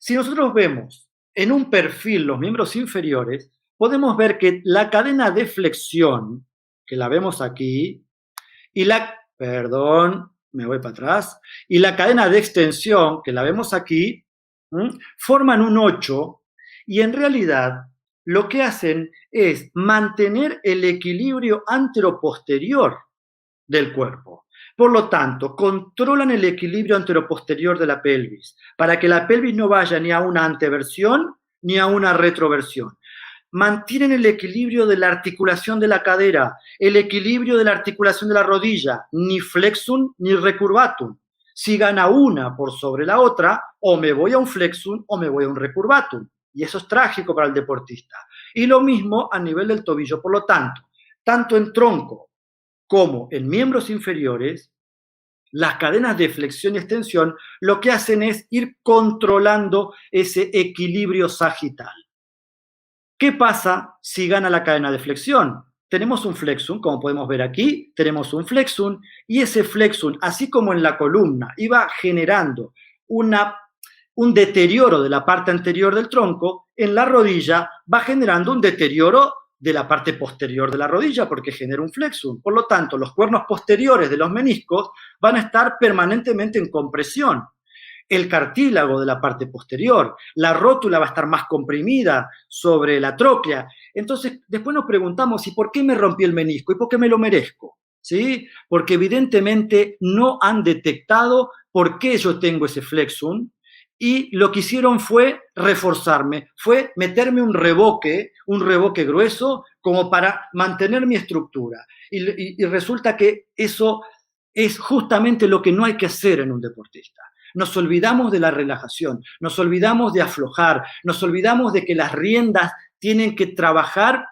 Si nosotros vemos en un perfil los miembros inferiores, podemos ver que la cadena de flexión, que la vemos aquí, y perdón, me voy para atrás, y la cadena de extensión, que la vemos aquí, forman un 8 y en realidad lo que hacen es mantener el equilibrio anteroposterior del cuerpo. Por lo tanto, controlan el equilibrio anteroposterior de la pelvis para que la pelvis no vaya ni a una anteversión ni a una retroversión. Mantienen el equilibrio de la articulación de la cadera, el equilibrio de la articulación de la rodilla, ni flexum ni recurvatum. Si gana una por sobre la otra, o me voy a un flexum o me voy a un recurvatum. Y eso es trágico para el deportista. Y lo mismo a nivel del tobillo. Por lo tanto en tronco como en miembros inferiores, las cadenas de flexión y extensión lo que hacen es ir controlando ese equilibrio sagital. ¿Qué pasa si gana la cadena de flexión? Tenemos un flexum, como podemos ver aquí, tenemos un flexum, y ese flexum, así como en la columna, iba generando un deterioro de la parte anterior del tronco, en la rodilla va generando un deterioro de la parte posterior de la rodilla porque genera un flexum. Por lo tanto, los cuernos posteriores de los meniscos van a estar permanentemente en compresión. El cartílago de la parte posterior, la rótula va a estar más comprimida sobre la tróclea. Entonces, después nos preguntamos, ¿y por qué me rompí el menisco? ¿Y por qué me lo merezco? ¿Sí? Porque evidentemente no han detectado por qué yo tengo ese flexum, y lo que hicieron fue reforzarme, fue meterme un revoque grueso como para mantener mi estructura. Y resulta que eso es justamente lo que no hay que hacer en un deportista. Nos olvidamos de la relajación, nos olvidamos de aflojar, nos olvidamos de que las riendas tienen que trabajar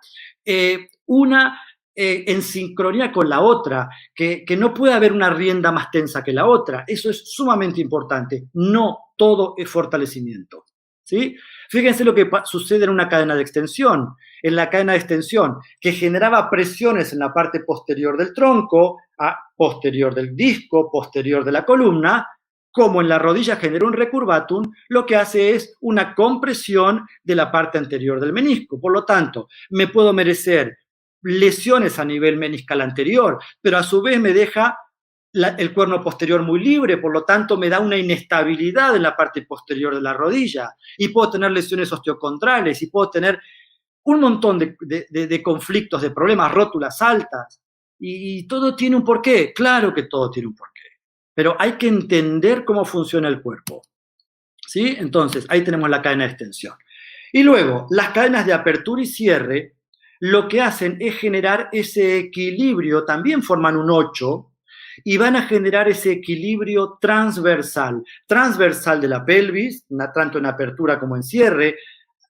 una en sincronía con la otra, que no puede haber una rienda más tensa que la otra. Eso es sumamente importante. No todo es fortalecimiento, ¿sí? Fíjense lo que sucede en una cadena de extensión. En la cadena de extensión, que generaba presiones en la parte posterior del tronco, posterior del disco, posterior de la columna, como en la rodilla genera un recurvatum, lo que hace es una compresión de la parte anterior del menisco. Por lo tanto, me puedo merecer lesiones a nivel meniscal anterior, pero a su vez me deja el cuerno posterior muy libre, por lo tanto me da una inestabilidad en la parte posterior de la rodilla, y puedo tener lesiones osteocondrales, y puedo tener un montón de conflictos, de problemas, rótulas altas, y todo tiene un porqué. Claro que todo tiene un porqué, pero hay que entender cómo funciona el cuerpo, ¿sí? Entonces, ahí tenemos la cadena de extensión. Y luego, las cadenas de apertura y cierre, lo que hacen es generar ese equilibrio, también forman un 8, y van a generar ese equilibrio transversal de la pelvis, tanto en apertura como en cierre,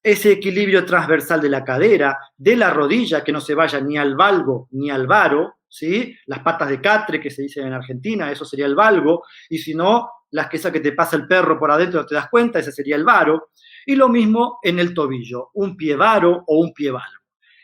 ese equilibrio transversal de la cadera, de la rodilla, que no se vaya ni al valgo ni al varo, ¿sí? Las patas de catre, que se dicen en Argentina, eso sería el valgo, y si no, esa que te pasa el perro por adentro no te das cuenta, ese sería el varo, y lo mismo en el tobillo, un pie varo o un pie valgo.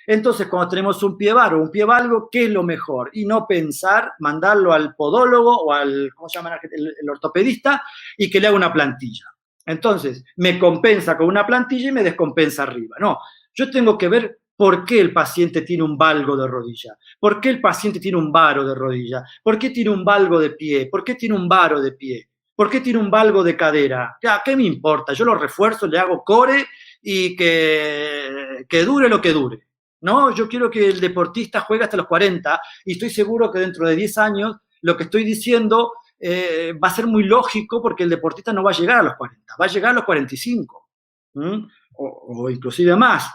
Entonces, cuando tenemos un pie varo o un pie valgo, ¿qué es lo mejor? Y no pensar, mandarlo al podólogo o al, ¿cómo se llama? El ortopedista, y que le haga una plantilla. Entonces, me compensa con una plantilla y me descompensa arriba. No, yo tengo que ver por qué el paciente tiene un valgo de rodilla, por qué el paciente tiene un varo de rodilla, por qué tiene un valgo de pie, por qué tiene un varo de pie, por qué tiene un valgo de cadera. Ya, ¿qué me importa? Yo lo refuerzo, le hago core y que dure lo que dure. No, yo quiero que el deportista juegue hasta los 40 y estoy seguro que dentro de 10 años lo que estoy diciendo va a ser muy lógico, porque el deportista no va a llegar a los 40, va a llegar a los 45, o inclusive más.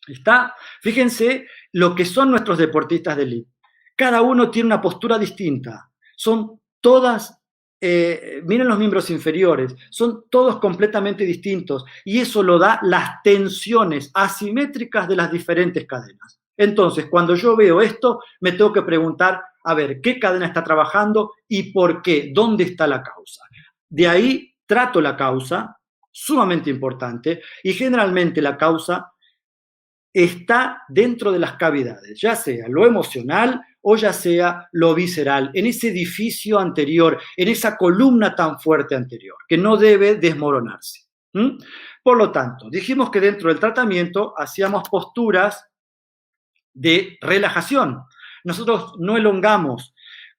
¿Está? Fíjense lo que son nuestros deportistas de élite. Cada uno tiene una postura distinta. Son todas, miren los miembros inferiores, son todos completamente distintos, y eso lo da las tensiones asimétricas de las diferentes cadenas. Entonces, cuando yo veo esto, me tengo que preguntar, a ver, ¿qué cadena está trabajando y por qué? ¿Dónde está la causa? De ahí trato la causa, sumamente importante, y generalmente la causa está dentro de las cavidades, ya sea lo emocional o ya sea lo visceral, en ese edificio anterior, en esa columna tan fuerte anterior, que no debe desmoronarse. ¿Mm? Por lo tanto, dijimos que dentro del tratamiento hacíamos posturas de relajación. Nosotros no elongamos.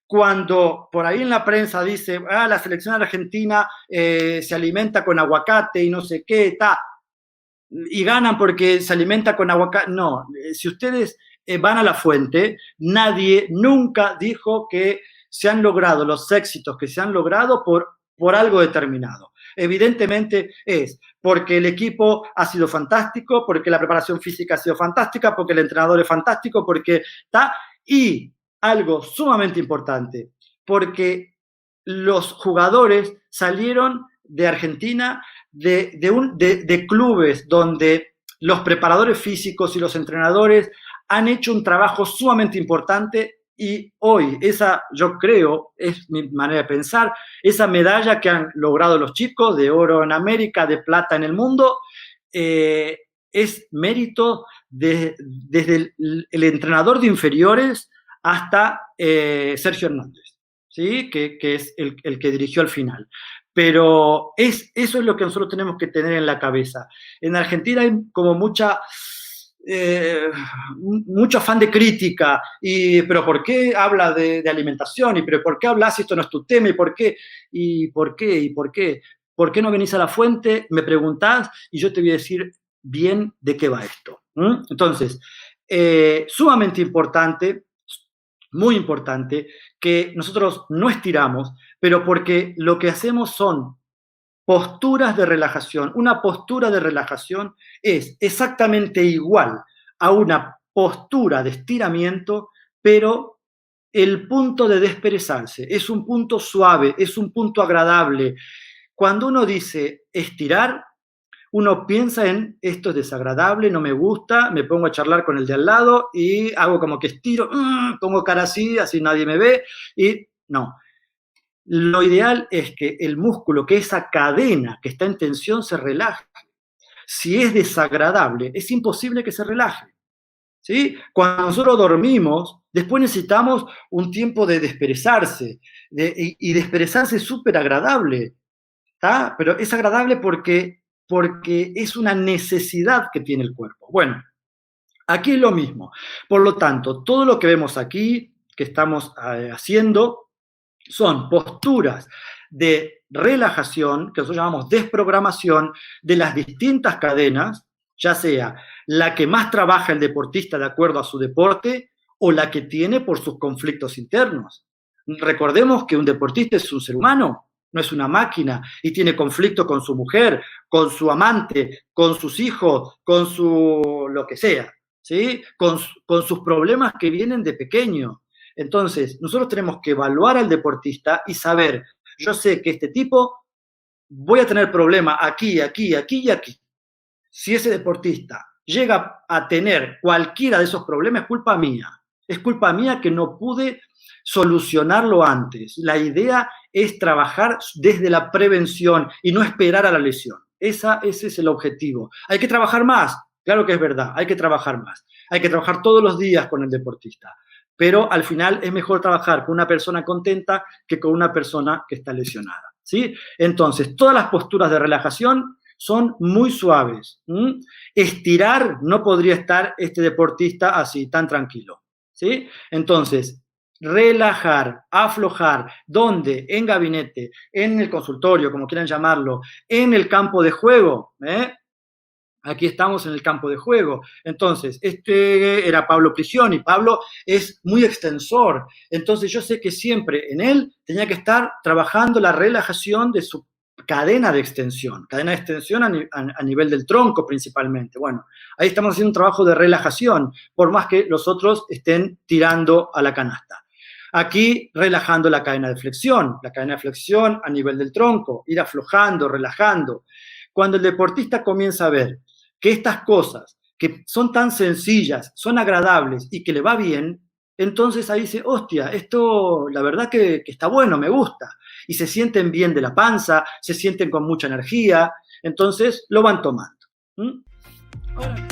Cuando por ahí en la prensa dice, la selección argentina se alimenta con aguacate y no sé qué, y ganan porque se alimenta con aguacate. No, si ustedes van a la fuente, nadie nunca dijo que se han logrado los éxitos que se han logrado por algo determinado. Evidentemente es porque el equipo ha sido fantástico, porque la preparación física ha sido fantástica, porque el entrenador es fantástico, porque está. Y algo sumamente importante, porque los jugadores salieron de Argentina de clubes donde los preparadores físicos y los entrenadores han hecho un trabajo sumamente importante y hoy esa, yo creo, es mi manera de pensar, esa medalla que han logrado los chicos de oro en América, de plata en el mundo, es mérito desde el entrenador de inferiores hasta Sergio Hernández, ¿sí? que es el que dirigió al final. Pero eso es lo que nosotros tenemos que tener en la cabeza. En Argentina hay como mucho afán de crítica, pero ¿por qué habla de alimentación? ¿Pero por qué hablas si esto no es tu tema? ¿Y por qué? ¿Y por qué? ¿Y por qué? ¿Por qué no venís a la fuente? Me preguntás y yo te voy a decir bien de qué va esto. Entonces, sumamente importante, muy importante, que nosotros no estiramos, pero porque lo que hacemos son posturas de relajación. Una postura de relajación es exactamente igual a una postura de estiramiento, pero el punto de desperezarse es un punto suave, es un punto agradable. Cuando uno dice estirar, uno piensa en esto es desagradable, no me gusta, me pongo a charlar con el de al lado y hago como que estiro, pongo cara así nadie me ve, y no. Lo ideal es que el músculo, que esa cadena que está en tensión, se relaje. Si es desagradable, es imposible que se relaje. ¿Sí? Cuando nosotros dormimos, después necesitamos un tiempo de desperezarse, y desperezarse es súper agradable, ¿tá? Pero es agradable porque es una necesidad que tiene el cuerpo. Bueno, aquí es lo mismo. Por lo tanto, todo lo que vemos aquí, que estamos haciendo, son posturas de relajación, que nosotros llamamos desprogramación, de las distintas cadenas, ya sea la que más trabaja el deportista de acuerdo a su deporte o la que tiene por sus conflictos internos. Recordemos que un deportista es un ser humano, no es una máquina, y tiene conflicto con su mujer, con su amante, con sus hijos, con su lo que sea, ¿sí? Con sus problemas que vienen de pequeño. Entonces, nosotros tenemos que evaluar al deportista y saber, yo sé que este tipo voy a tener problema aquí, aquí, aquí y aquí. Si ese deportista llega a tener cualquiera de esos problemas, es culpa mía. Es culpa mía que no pude solucionarlo antes. La idea es trabajar desde la prevención y no esperar a la lesión. Ese es el objetivo. ¿Hay que trabajar más? Claro que es verdad, hay que trabajar más. Hay que trabajar todos los días con el deportista. Pero al final es mejor trabajar con una persona contenta que con una persona que está lesionada, ¿sí? Entonces, todas las posturas de relajación son muy suaves. Estirar no podría estar este deportista así, tan tranquilo, ¿sí? Entonces, relajar, aflojar, ¿dónde? En gabinete, en el consultorio, como quieran llamarlo, en el campo de juego, Aquí estamos en el campo de juego. Entonces, este era Pablo Prigioni. Pablo es muy extensor. Entonces, yo sé que siempre en él tenía que estar trabajando la relajación de su cadena de extensión a nivel del tronco principalmente. Bueno, ahí estamos haciendo un trabajo de relajación, por más que los otros estén tirando a la canasta. Aquí relajando la cadena de flexión a nivel del tronco, ir aflojando, relajando. Cuando el deportista comienza a ver que estas cosas que son tan sencillas, son agradables y que le va bien, entonces ahí dice, hostia, esto la verdad que está bueno, me gusta. Y se sienten bien de la panza, se sienten con mucha energía, entonces lo van tomando. Ahora.